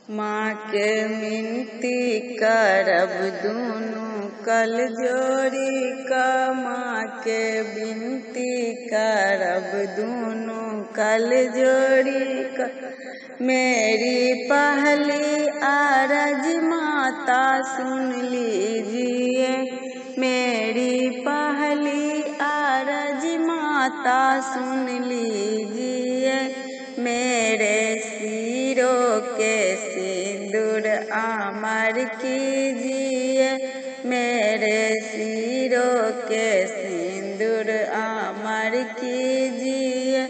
माँ के मिनती करब दुनू कल जोड़ी का। माँ के विनती करब दुनू कल जोड़ी का। मेरी पहली अरज माता सुन लीजिए। मेरी पहली अरज माता सुन लीजिए। मेरे सिरों के सिंदूर अमर कीजिए। मेरे सिरों के सिंदूर अमर कीजिए।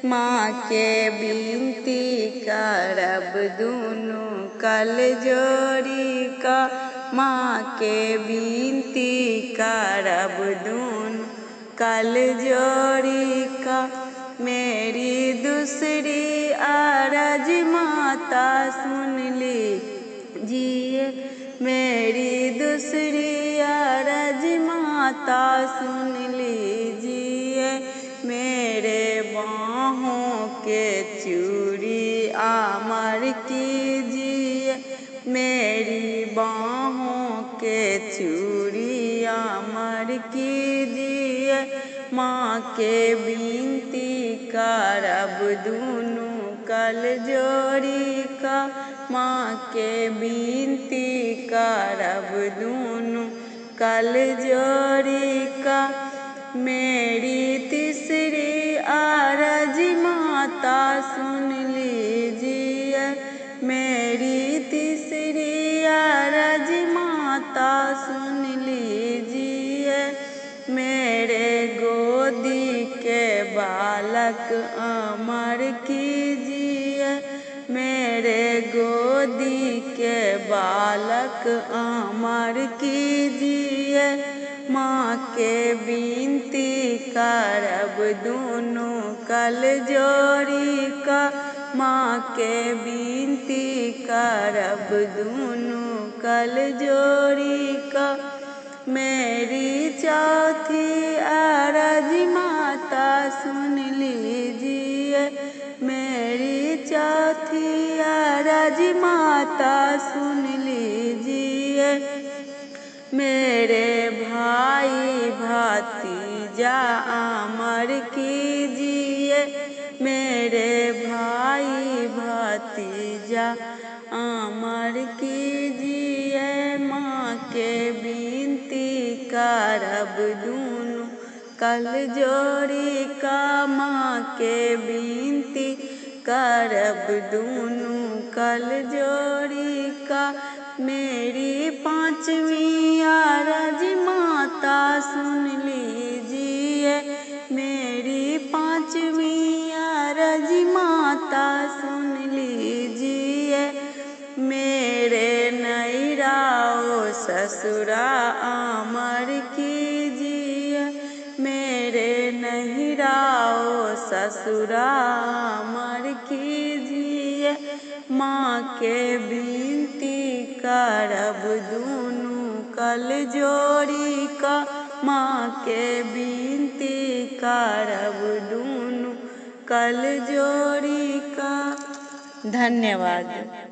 माँ के विनती करब दुनू कल जोड़ी का। माँ के विनती करब दुनू कल जोड़ी का। मेरी दूसरी अरज माता सुन लीजिए। मेरी दूसरी अरज माता सुन लीजिए। मेरे बाहों के चूड़ी अमर कीजिए। मेरी बाहों के चूड़ी अमर कीजिए। माँ के विनती करब दुनू कल जोड़ी का। माँ के विनती करब दुनू कल जोड़ी का। मेरी तीसरी अरज माता सुन लीजिए। मेरी तीसरी अरज माता सुन लीजिए। मेरे गोदी के बालक अमर कीजिए। मेरे गोदी के बालक अमर कीजिए। माँ के विनती करब दुनू कल जोड़ी का। माँ के विनती करब दुनू कल जोड़ी का। मेरी चौथी अरज माता सुन लीजिए। मेरी चौथी अरज माता सुन लीजिए। मेरे भाई भतीजा अमर कीजिए। मेरे भाई भतीजा अमर कीजिए। माँ के विनती करब दुनू कल जोड़ी का। माँ के विनती करब दुनू कल जोड़ी का। मेरी पांचवी अरज माता सुन लीजिए। मेरी पांचवी अरज माता सुन लीजिए। मेरे नैराओ ससुरा अमर कीजिए। मेरे नैराओ ससुरा अमर कीजिए। माँ के विनती करब दुनू कल जोड़ी का। माँ के विनती करब दुनू कल जोड़ी का। धन्यवाद।